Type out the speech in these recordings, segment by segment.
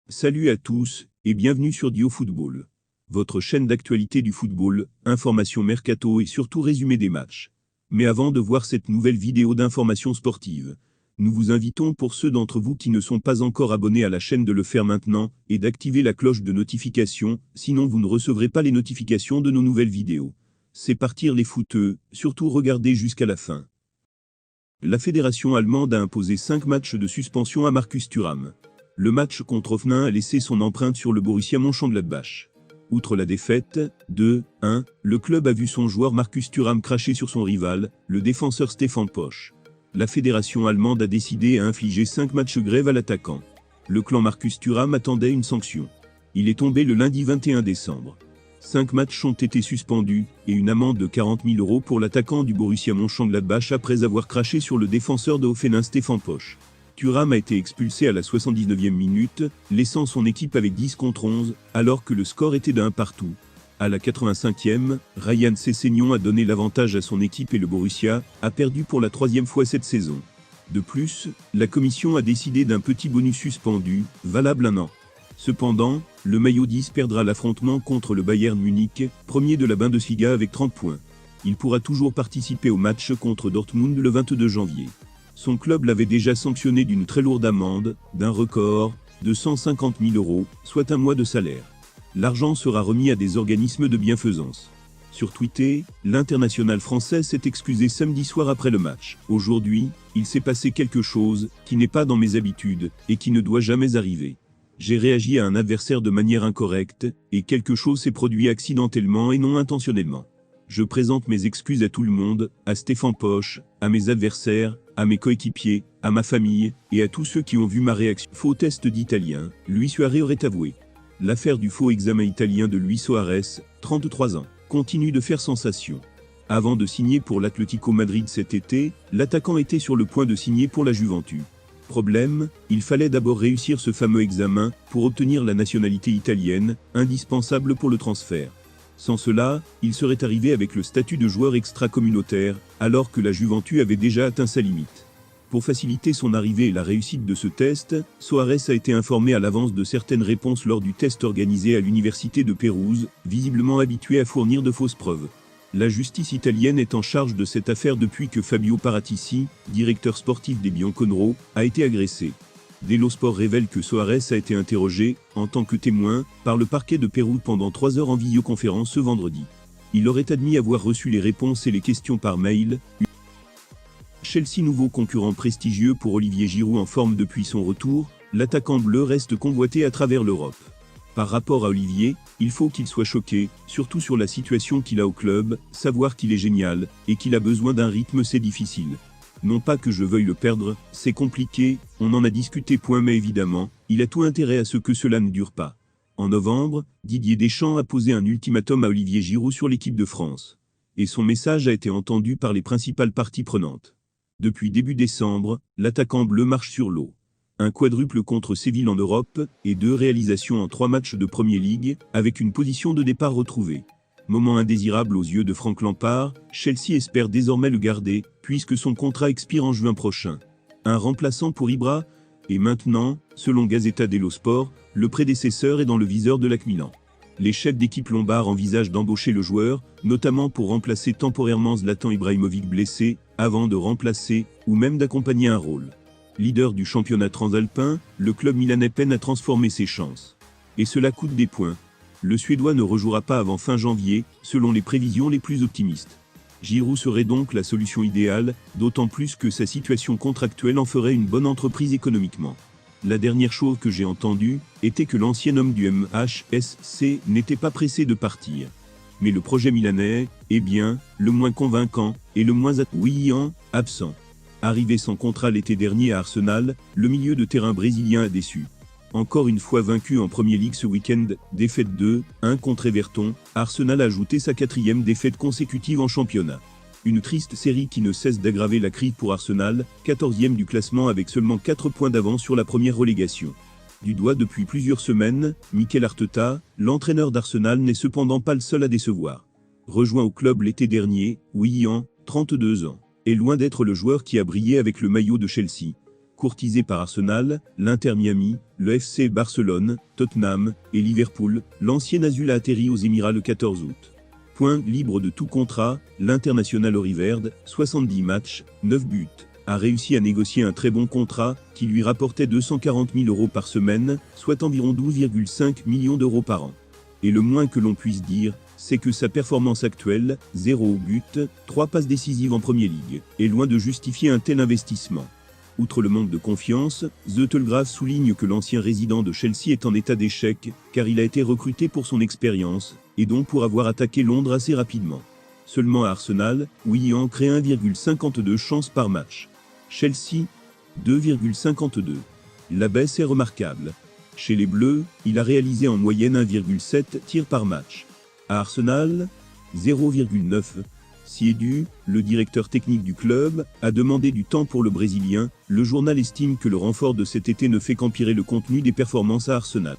Salut à tous et bienvenue sur Dio Football. Votre chaîne d'actualité du football, informations mercato et surtout résumé des matchs. Mais avant de voir cette nouvelle vidéo d'information sportive, nous vous invitons pour ceux d'entre vous qui ne sont pas encore abonnés à la chaîne de le faire maintenant et d'activer la cloche de notification, sinon vous ne recevrez pas les notifications de nos nouvelles vidéos. C'est partir les footeux, surtout regardez jusqu'à la fin. La fédération allemande a imposé 5 matchs de suspension à Marcus Thuram. Le match contre Hoffenheim a laissé son empreinte sur le Borussia Mönchengladbach. Outre la défaite, 2-1, le club a vu son joueur Marcus Thuram cracher sur son rival, le défenseur Stefan Posch. La fédération allemande a décidé à infliger 5 matchs grève à l'attaquant. Le clan Marcus Thuram attendait une sanction. Il est tombé le lundi 21 décembre. 5 matchs ont été suspendus, et une amende de 40 000 € pour l'attaquant du Borussia Mönchengladbach après avoir craché sur le défenseur de Hoffenheim Stefan Posch. Thuram a été expulsé à la 79e minute, laissant son équipe avec 10 contre 11, alors que le score était d'1 partout. À la 85e, Ryan Sessegnon a donné l'avantage à son équipe et le Borussia a perdu pour la 3e fois cette saison. De plus, la commission a décidé d'un petit bonus suspendu, valable 1 an. Cependant, le maillot 10 perdra l'affrontement contre le Bayern Munich, premier de la Bundesliga avec 30 points. Il pourra toujours participer au match contre Dortmund le 22 janvier. Son club l'avait déjà sanctionné d'une très lourde amende, d'un record, de 150 000 €, soit un mois de salaire. L'argent sera remis à des organismes de bienfaisance. Sur Twitter, l'international français s'est excusé samedi soir après le match. Aujourd'hui, il s'est passé quelque chose qui n'est pas dans mes habitudes et qui ne doit jamais arriver. J'ai réagi à un adversaire de manière incorrecte, et quelque chose s'est produit accidentellement et non intentionnellement. Je présente mes excuses à tout le monde, à Stefan Posch, à mes adversaires, à mes coéquipiers, à ma famille, et à tous ceux qui ont vu ma réaction. Faux test d'italien, Luis Suarez aurait avoué. L'affaire du faux examen italien de Luis Suarez, 33 ans, continue de faire sensation. Avant de signer pour l'Atlético Madrid cet été, l'attaquant était sur le point de signer pour la Juventus. Problème, il fallait d'abord réussir ce fameux examen pour obtenir la nationalité italienne, indispensable pour le transfert. Sans cela, il serait arrivé avec le statut de joueur extra-communautaire, alors que la Juventus avait déjà atteint sa limite. Pour faciliter son arrivée et la réussite de ce test, Suarez a été informé à l'avance de certaines réponses lors du test organisé à l'université de Pérouse, visiblement habitué à fournir de fausses preuves. La justice italienne est en charge de cette affaire depuis que Fabio Paratici, directeur sportif des Bianconero, a été agressé. Dello Sport révèle que Suarez a été interrogé, en tant que témoin, par le parquet de Pérouse pendant 3 heures en vidéoconférence ce vendredi. Il aurait admis avoir reçu les réponses et les questions par mail. Chelsea, nouveau concurrent prestigieux pour Olivier Giroud en forme depuis son retour, l'attaquant bleu reste convoité à travers l'Europe. Par rapport à Olivier, il faut qu'il soit choqué, surtout sur la situation qu'il a au club, savoir qu'il est génial, et qu'il a besoin d'un rythme, c'est difficile. Non pas que je veuille le perdre, c'est compliqué, on en a discuté mais évidemment, il a tout intérêt à ce que cela ne dure pas. En novembre, Didier Deschamps a posé un ultimatum à Olivier Giroud sur l'équipe de France. Et son message a été entendu par les principales parties prenantes. Depuis début décembre, l'attaquant bleu marche sur l'eau. Un quadruple contre Séville en Europe, et 2 réalisations en 3 matchs de Premier League, avec une position de départ retrouvée. Moment indésirable aux yeux de Frank Lampard, Chelsea espère désormais le garder, puisque son contrat expire en juin prochain. Un remplaçant pour Ibra, et maintenant, selon Gazzetta dello Sport, le prédécesseur est dans le viseur de l'AC Milan. Les chefs d'équipe lombards envisagent d'embaucher le joueur, notamment pour remplacer temporairement Zlatan Ibrahimovic blessé, avant de remplacer, ou même d'accompagner un rôle. Leader du championnat transalpin, le club milanais peine à transformer ses chances. Et cela coûte des points. Le Suédois ne rejouera pas avant fin janvier, selon les prévisions les plus optimistes. Giroud serait donc la solution idéale, d'autant plus que sa situation contractuelle en ferait une bonne entreprise économiquement. La dernière chose que j'ai entendue était que l'ancien homme du MHSC n'était pas pressé de partir. Mais le projet milanais est bien le moins convaincant et le moins absent. Arrivé sans contrat l'été dernier à Arsenal, le milieu de terrain brésilien a déçu. Encore une fois vaincu en Premier League ce week-end, défaite 2-1 contre Everton, Arsenal a ajouté sa 4e défaite consécutive en championnat. Une triste série qui ne cesse d'aggraver la crise pour Arsenal, 14e du classement avec seulement 4 points d'avance sur la première relégation. Du doigt depuis plusieurs semaines, Mikel Arteta, l'entraîneur d'Arsenal n'est cependant pas le seul à décevoir. rejoint au club l'été dernier, Willian, 32 ans, est loin d'être le joueur qui a brillé avec le maillot de Chelsea. Courtisé par Arsenal, l'Inter Miami, le FC Barcelone, Tottenham et Liverpool, l'ancien Azul a atterri aux Émirats le 14 août. Point libre de tout contrat, l'international Oriverde, 70 matchs, 9 buts, a réussi à négocier un très bon contrat qui lui rapportait 240 000 € par semaine, soit environ 12,5 millions d'euros par an. Et le moins que l'on puisse dire, c'est que sa performance actuelle, 0 but, 3 passes décisives en Premier League, est loin de justifier un tel investissement. Outre le manque de confiance, The Telegraph souligne que l'ancien résident de Chelsea est en état d'échec, car il a été recruté pour son expérience, et donc pour avoir attaqué Londres assez rapidement. Seulement à Arsenal, Willian crée 1,52 chances par match. Chelsea, 2,52. La baisse est remarquable. Chez les Bleus, il a réalisé en moyenne 1,7 tirs par match. À Arsenal, 0,9. Siedu, le directeur technique du club, a demandé du temps pour le Brésilien. Le journal estime que le renfort de cet été ne fait qu'empirer le contenu des performances à Arsenal.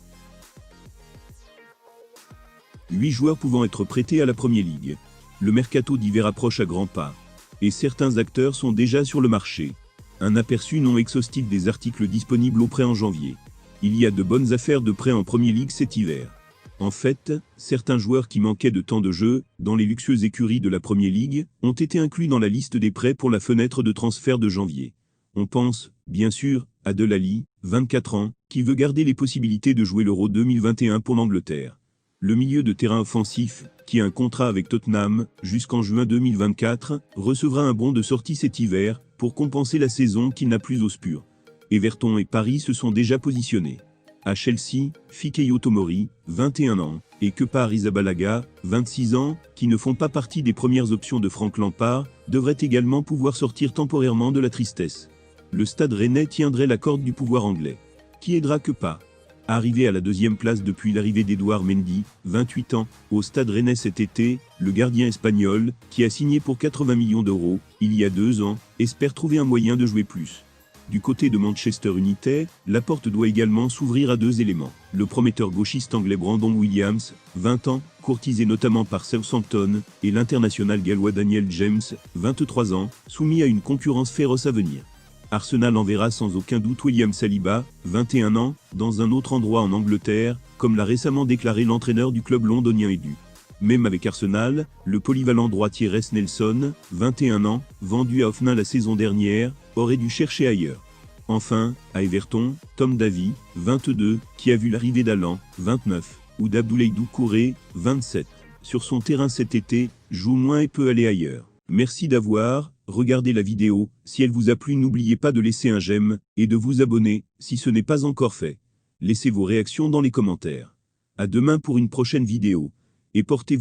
8 joueurs pouvant être prêtés à la Premier League. Le mercato d'hiver approche à grands pas. Et certains acteurs sont déjà sur le marché. Un aperçu non exhaustif des articles disponibles au prêt en janvier. Il y a de bonnes affaires de prêt en Premier League cet hiver. En fait, certains joueurs qui manquaient de temps de jeu, dans les luxueuses écuries de la Premier League, ont été inclus dans la liste des prêts pour la fenêtre de transfert de janvier. On pense, bien sûr, à Delali, 24 ans, qui veut garder les possibilités de jouer l'Euro 2021 pour l'Angleterre. Le milieu de terrain offensif, qui a un contrat avec Tottenham, jusqu'en juin 2024, recevra un bon de sortie cet hiver, pour compenser la saison qu'il n'a plus au Spurs. Everton et Paris se sont déjà positionnés. À Chelsea, Fikayo Tomori, 21 ans, et Kepa Arrizabalaga, 26 ans, qui ne font pas partie des premières options de Frank Lampard, devraient également pouvoir sortir temporairement de la tristesse. Le Stade Rennais tiendrait la corde du pouvoir anglais. Qui aidera Kepa ? Arrivé à la deuxième place depuis l'arrivée d'Edouard Mendy, 28 ans, au Stade Rennais cet été, le gardien espagnol, qui a signé pour 80 millions d'euros, il y a 2 ans, espère trouver un moyen de jouer plus. Du côté de Manchester United, la porte doit également s'ouvrir à 2 éléments. Le prometteur gauchiste anglais Brandon Williams, 20 ans, courtisé notamment par Southampton, et l'international gallois Daniel James, 23 ans, soumis à une concurrence féroce à venir. Arsenal enverra sans aucun doute William Saliba, 21 ans, dans un autre endroit en Angleterre, comme l'a récemment déclaré l'entraîneur du club londonien Edu. Même avec Arsenal, le polyvalent droitier Reiss Nelson, 21 ans, vendu à Hoffenheim la saison dernière, aurait dû chercher ailleurs. Enfin, à Everton, Tom Davy, 22, qui a vu l'arrivée d'Allan, 29, ou d'Abdoulaye Doucouré, 27, sur son terrain cet été, joue moins et peut aller ailleurs. Merci d'avoir regardé la vidéo. Si elle vous a plu, n'oubliez pas de laisser un j'aime et de vous abonner si ce n'est pas encore fait. Laissez vos réactions dans les commentaires. À demain pour une prochaine vidéo. Et portez-vous